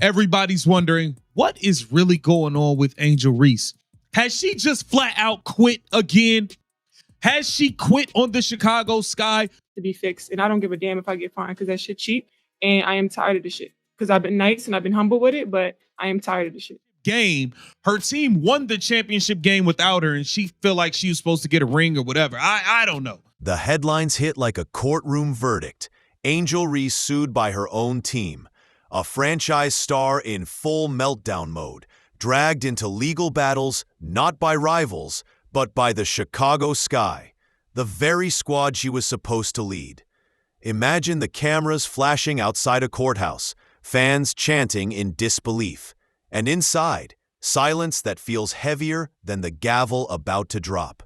Everybody's wondering, what is really going on with Angel Reese? Has she just flat out quit again? Has she quit on the Chicago Sky? To be fixed, and I don't give a damn if I get fined because that shit cheap, and I am tired of the shit. Because I've been nice and I've been humble with it, but I am tired of the shit. Game, her team won the championship game without her, and she feel like she was supposed to get a ring or whatever. I don't know. The headlines hit like a courtroom verdict. Angel Reese sued by her own team. A franchise star in full meltdown mode, dragged into legal battles not by rivals, but by the Chicago Sky, the very squad she was supposed to lead. Imagine the cameras flashing outside a courthouse, fans chanting in disbelief, and inside, silence that feels heavier than the gavel about to drop.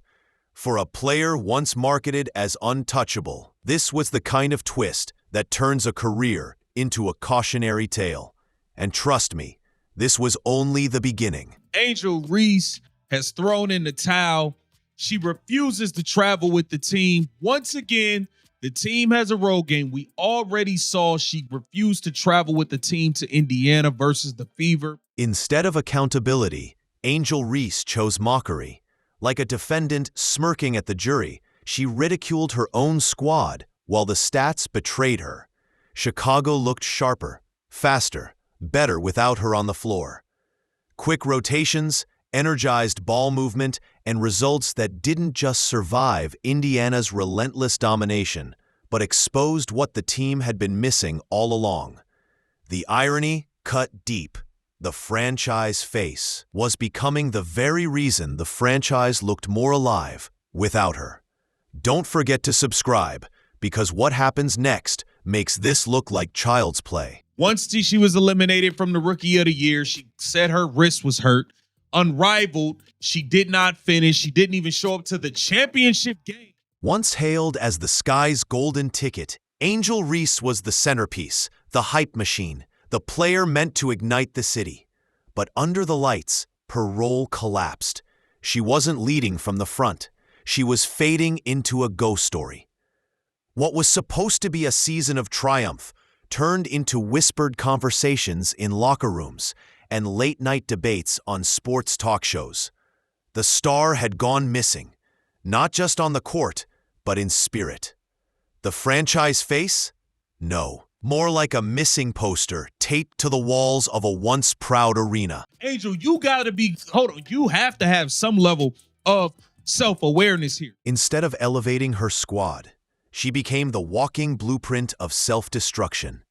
For a player once marketed as untouchable, this was the kind of twist that turns a career into a cautionary tale. And trust me, this was only the beginning. Angel Reese has thrown in the towel. She refuses to travel with the team. Once again, the team has a road game. We already saw she refused to travel with the team to Indiana versus the Fever. Instead of accountability, Angel Reese chose mockery. Like a defendant smirking at the jury, she ridiculed her own squad while the stats betrayed her. Chicago looked sharper, faster, better without her on the floor. Quick rotations, energized ball movement, and results that didn't just survive Indiana's relentless domination, but exposed what the team had been missing all along. The irony cut deep. The franchise face was becoming the very reason the franchise looked more alive without her. Don't forget to subscribe, because what happens next makes this look like child's play. Once she was eliminated from the Rookie of the Year, she said her wrist was hurt. Unrivaled, she did not finish. She didn't even show up to the championship game. Once hailed as the Sky's golden ticket, Angel Reese was the centerpiece, the hype machine, the player meant to ignite the city. But under the lights, her role collapsed. She wasn't leading from the front. She was fading into a ghost story. What was supposed to be a season of triumph turned into whispered conversations in locker rooms and late-night debates on sports talk shows. The star had gone missing, not just on the court, but in spirit. The franchise face? No. More like a missing poster taped to the walls of a once proud arena. Angel, you gotta be, hold on, you have to have some level of self-awareness here. Instead of elevating her squad, she became the walking blueprint of self-destruction.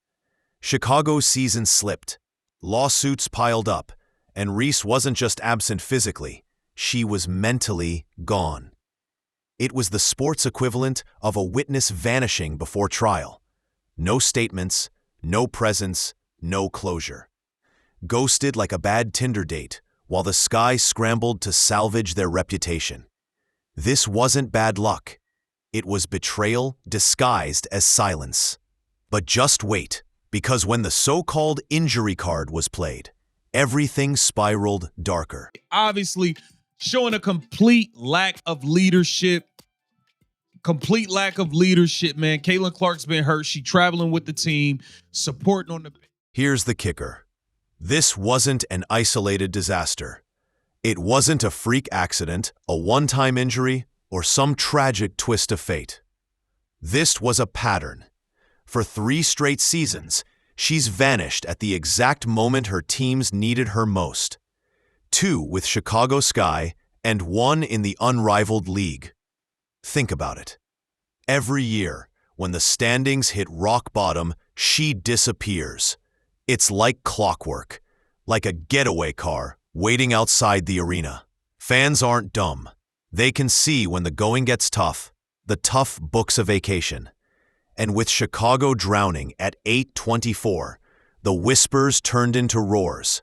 Chicago's season slipped, lawsuits piled up, and Reese wasn't just absent physically, she was mentally gone. It was the sports equivalent of a witness vanishing before trial. No statements, no presence, no closure. Ghosted like a bad Tinder date, while the Sky scrambled to salvage their reputation. This wasn't bad luck. It was betrayal disguised as silence. But just wait, because when the so-called injury card was played, everything spiraled darker. Obviously, showing a complete lack of leadership. Man. Caitlin Clark's been hurt. She traveling with the team, supporting on the... Here's the kicker. This wasn't an isolated disaster. It wasn't a freak accident, a one-time injury, or some tragic twist of fate. This was a pattern. For 3 straight seasons, she's vanished at the exact moment her teams needed her most. 2 with Chicago Sky and 1 in the unrivaled league. Think about it. Every year, when the standings hit rock bottom, she disappears. It's like clockwork, like a getaway car waiting outside the arena. Fans aren't dumb. They can see when the going gets tough, the tough books a vacation. And with Chicago drowning at 8:24, the whispers turned into roars.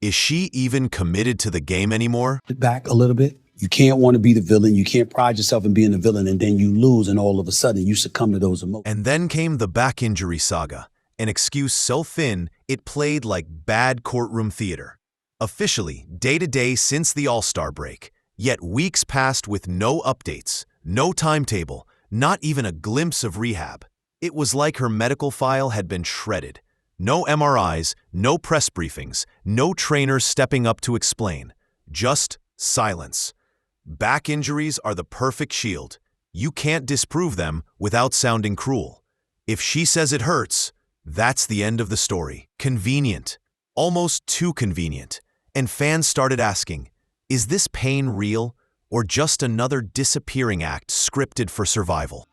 Is she even committed to the game anymore? Back a little bit. You can't want to be the villain. You can't pride yourself in being the villain, and then you lose, and all of a sudden you succumb to those emotions. And then came the back injury saga, an excuse so thin it played like bad courtroom theater. Officially, day-to-day since the All-Star break, yet weeks passed with no updates, no timetable, not even a glimpse of rehab. It was like her medical file had been shredded, No MRIs, no press briefings, no trainers stepping up to explain. Just silence. Back injuries are the perfect shield. You can't disprove them without sounding cruel. If she says it hurts, that's the end of the story. Convenient. Almost too convenient. And fans started asking, is this pain real or just another disappearing act scripted for survival?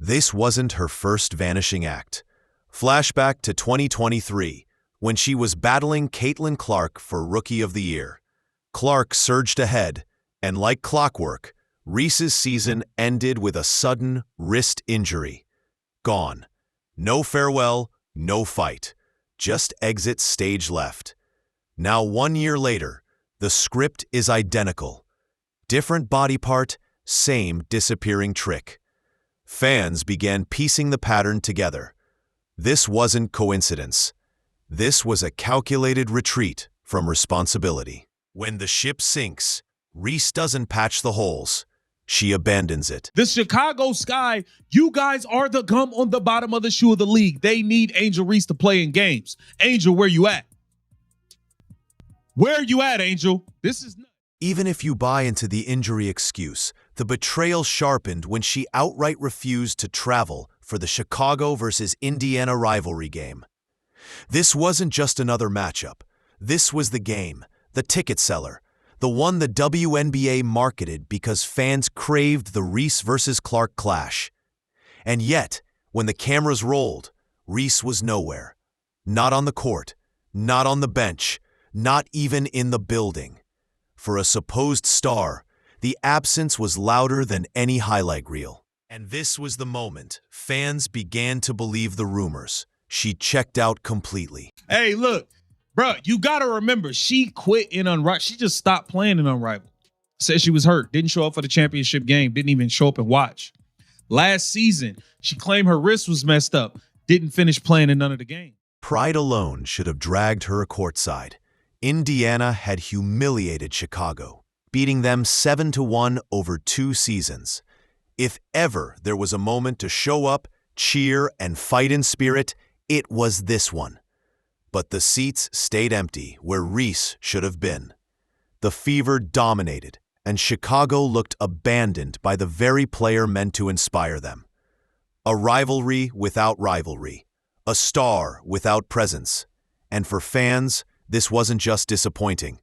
This wasn't her first vanishing act. Flashback to 2023, when she was battling Caitlin Clark for Rookie of the Year. Clark surged ahead, and like clockwork, Reese's season ended with a sudden wrist injury. Gone. No farewell, no fight. Just exit stage left. Now 1 year later, the script is identical. Different body part, same disappearing trick. Fans began piecing the pattern together. This wasn't coincidence. This was a calculated retreat from responsibility. When the ship sinks, Reese doesn't patch the holes. She abandons it. The Chicago Sky, you guys are the gum on the bottom of the shoe of the league. They need Angel Reese to play in games. Angel, where you at? Where are you at, Angel? This is nuts. Even if you buy into the injury excuse, the betrayal sharpened when she outright refused to travel for the Chicago versus Indiana rivalry game. This wasn't just another matchup. This was the game, the ticket seller, the one the WNBA marketed because fans craved the Reese versus Clark clash. And yet, when the cameras rolled, Reese was nowhere. Not on the court, not on the bench, not even in the building. For a supposed star, the absence was louder than any highlight reel. And this was the moment fans began to believe the rumors. She checked out completely. Hey, look, bro, you got to remember, she quit in Unrivaled. She just stopped playing in Unrivaled. Said she was hurt, didn't show up for the championship game, didn't even show up and watch. Last season, she claimed her wrist was messed up, didn't finish playing in none of the games. Pride alone should have dragged her courtside. Indiana had humiliated Chicago, beating them 7-1 over 2 seasons. If ever there was a moment to show up, cheer, and fight in spirit, it was this one. But the seats stayed empty where Reese should have been. The Fever dominated, and Chicago looked abandoned by the very player meant to inspire them. A rivalry without rivalry, a star without presence. And for fans, this wasn't just disappointing.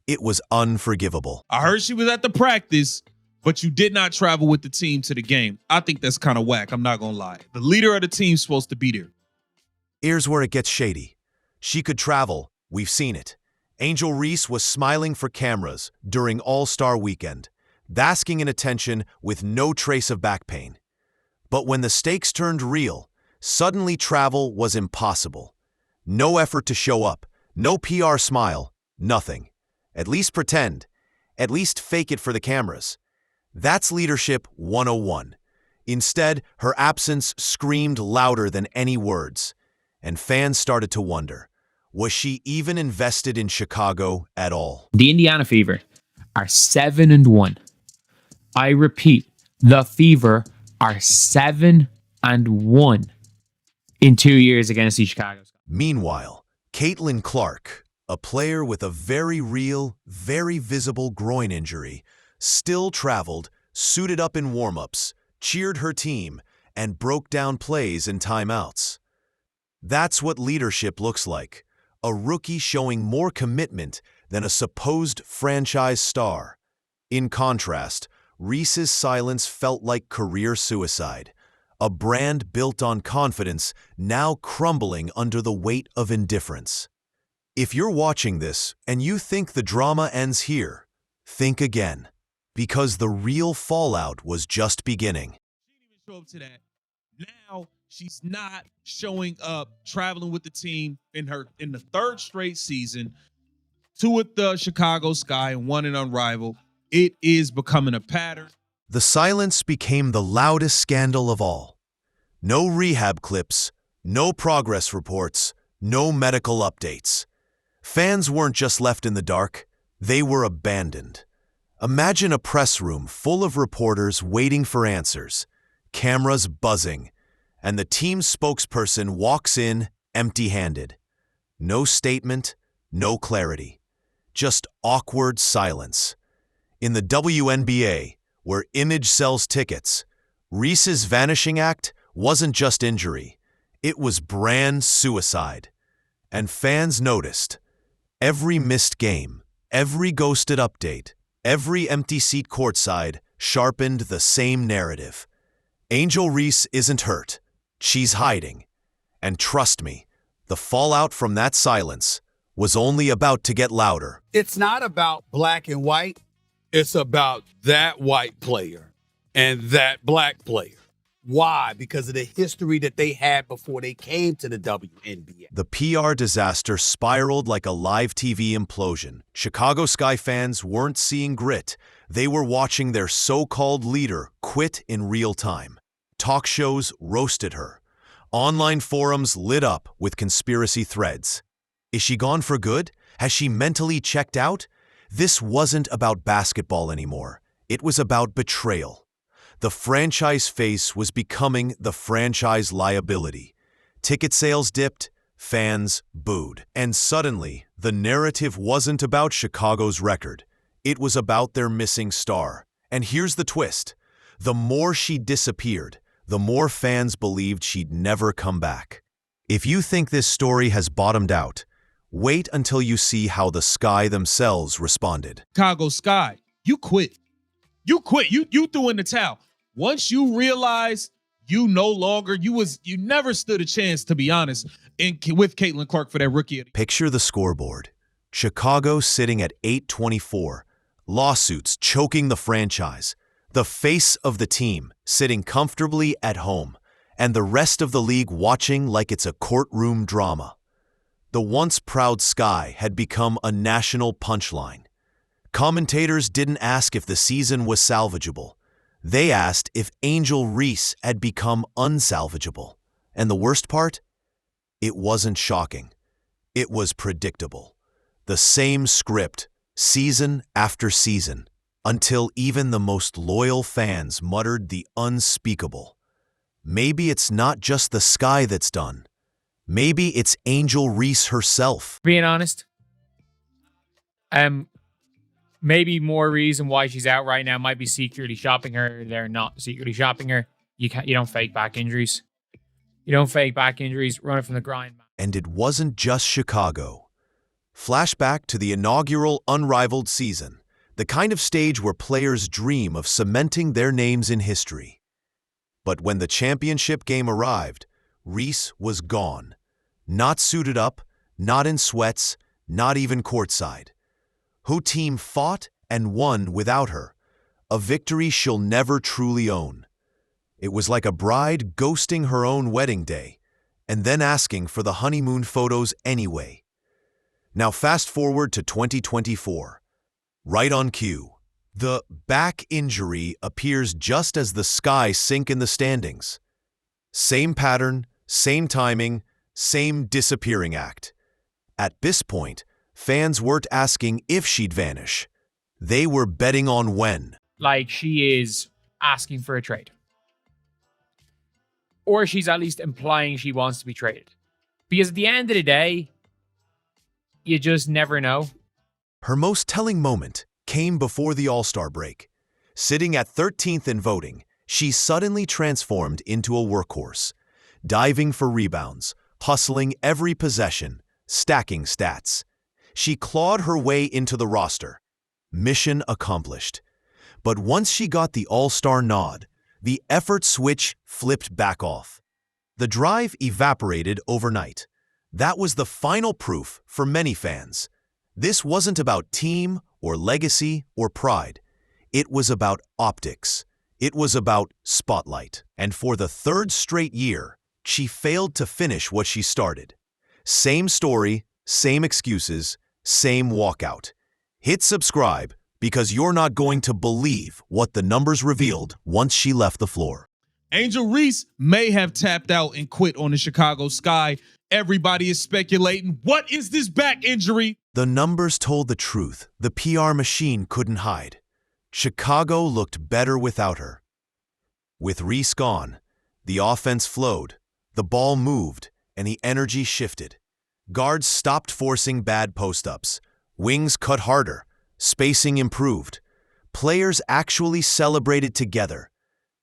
It was unforgivable. I heard she was at the practice, but you did not travel with the team to the game. I think that's kind of whack, I'm not going to lie. The leader of the team's supposed to be there. Here's where it gets shady. She could travel, we've seen it. Angel Reese was smiling for cameras during All-Star Weekend, basking in attention with no trace of back pain. But when the stakes turned real, suddenly travel was impossible. No effort to show up, no PR smile, nothing. At least pretend, at least fake it for the cameras. That's leadership 101. Instead, her absence screamed louder than any words. And fans started to wonder, was she even invested in Chicago at all? The Indiana Fever are 7-1. I repeat, the Fever are 7-1 in 2 years against the Chicago. Meanwhile, Caitlin Clark, a player with a very real, very visible groin injury, still traveled, suited up in warm-ups, cheered her team, and broke down plays in timeouts. That's what leadership looks like, a rookie showing more commitment than a supposed franchise star. In contrast, Reese's silence felt like career suicide, a brand built on confidence now crumbling under the weight of indifference. If you're watching this and you think the drama ends here, think again, because the real fallout was just beginning. She didn't even show up to that. Now she's not showing up, traveling with the team in the third straight season, 2 with the Chicago Sky and 1 in Unrivaled. It is becoming a pattern. The silence became the loudest scandal of all. No rehab clips, no progress reports, no medical updates. Fans weren't just left in the dark, they were abandoned. Imagine a press room full of reporters waiting for answers, cameras buzzing, and the team's spokesperson walks in empty-handed. No statement, no clarity. Just awkward silence. In the WNBA, where image sells tickets, Reese's vanishing act wasn't just injury. It was brand suicide. And fans noticed. Every missed game, every ghosted update, every empty seat courtside sharpened the same narrative. Angel Reese isn't hurt. She's hiding. And trust me, the fallout from that silence was only about to get louder. It's not about black and white. It's about that white player and that black player. Why? Because of the history that they had before they came to the WNBA. The PR disaster spiraled like a live TV implosion. Chicago Sky fans weren't seeing grit. They were watching their so-called leader quit in real time. Talk shows roasted her. Online forums lit up with conspiracy threads. Is she gone for good? Has she mentally checked out? This wasn't about basketball anymore. It was about betrayal. The franchise face was becoming the franchise liability. Ticket sales dipped, fans booed. And suddenly, the narrative wasn't about Chicago's record. It was about their missing star. And here's the twist. The more she disappeared, the more fans believed she'd never come back. If you think this story has bottomed out, wait until you see how the Sky themselves responded. Chicago Sky, you quit. You quit. You threw in the towel. Once you realize you never stood a chance, to be honest, with Caitlin Clark for that rookie. Picture the scoreboard. Chicago sitting at 824. Lawsuits choking the franchise. The face of the team sitting comfortably at home. And the rest of the league watching like it's a courtroom drama. The once proud Sky had become a national punchline. Commentators didn't ask if the season was salvageable. They asked if Angel Reese had become unsalvageable. And the worst part? It wasn't shocking. It was predictable. The same script, season after season, until even the most loyal fans muttered the unspeakable. Maybe it's not just the Sky that's done. Maybe it's Angel Reese herself. Being honest, maybe more reason why she's out right now might be secretly shopping her. They're not secretly shopping her. You don't fake back injuries. You don't fake back injuries running from the grind. And it wasn't just Chicago. Flashback to the inaugural unrivaled season, the kind of stage where players dream of cementing their names in history. But when the championship game arrived, Reese was gone. Not suited up, not in sweats, not even courtside. Her team fought and won without her, a victory she'll never truly own. It was like a bride ghosting her own wedding day, and then asking for the honeymoon photos anyway. Now fast forward to 2024. Right on cue. The back injury appears just as the Sky sink in the standings. Same pattern, same timing, same disappearing act. At this point, fans weren't asking if she'd vanish. They were betting on when. Like she is asking for a trade. Or she's at least implying she wants to be traded. Because at the end of the day, you just never know. Her most telling moment came before the All-Star break. Sitting at 13th in voting, she suddenly transformed into a workhorse, diving for rebounds, hustling every possession, stacking stats. She clawed her way into the roster. Mission accomplished. But once she got the All-Star nod, the effort switch flipped back off. The drive evaporated overnight. That was the final proof for many fans. This wasn't about team or legacy or pride. It was about optics. It was about spotlight. And for the third straight year, she failed to finish what she started. Same story, same excuses, same walkout. Hit subscribe because you're not going to believe what the numbers revealed once she left the floor. Angel Reese may have tapped out and quit on the Chicago Sky. Everybody is speculating, what is this back injury? The numbers told the truth the PR machine couldn't hide. Chicago looked better without her. With Reese gone, the offense flowed, The ball moved, and the energy shifted. Guards stopped forcing bad post-ups. Wings cut harder. Spacing improved. Players actually celebrated together.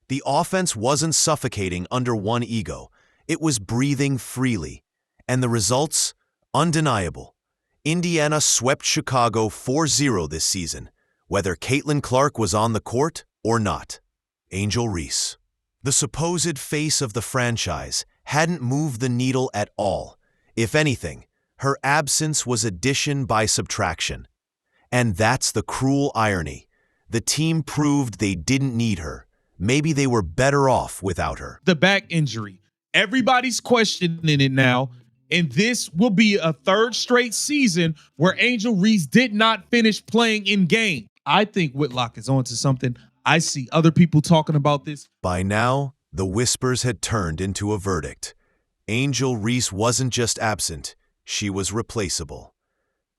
The offense wasn't suffocating under one ego. It was breathing freely. And the results? Undeniable. Indiana swept Chicago 4-0 this season, whether Caitlin Clark was on the court or not. Angel Reese, the supposed face of the franchise, hadn't moved the needle at all. If anything, her absence was addition by subtraction. And that's the cruel irony. The team proved they didn't need her. Maybe they were better off without her. The back injury. Everybody's questioning it now. And this will be a third straight season where Angel Reese did not finish playing in game. I think Whitlock is onto something. I see other people talking about this. By now, the whispers had turned into a verdict. Angel Reese wasn't just absent, she was replaceable.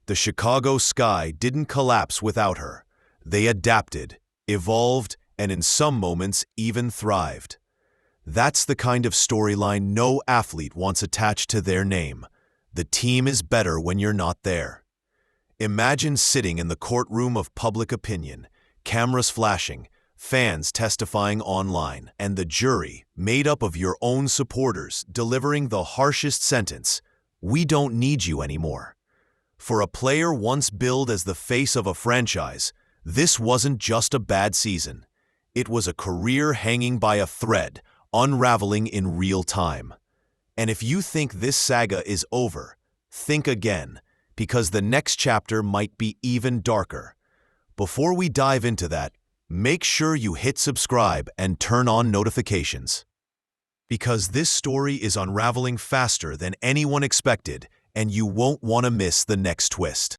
The Chicago sky didn't collapse without her. They adapted, evolved, and in some moments even thrived. That's the kind of storyline no athlete wants attached to their name. The team is better when you're not there. Imagine sitting in the courtroom of public opinion, cameras flashing, fans testifying online, and the jury, made up of your own supporters, delivering the harshest sentence: "We don't need you anymore." For a player once billed as the face of a franchise, this wasn't just a bad season. It was a career hanging by a thread, unraveling in real time. And if you think this saga is over, think again, because the next chapter might be even darker. Before we dive into that, make sure you hit subscribe and turn on notifications. Because this story is unraveling faster than anyone expected, and you won't want to miss the next twist.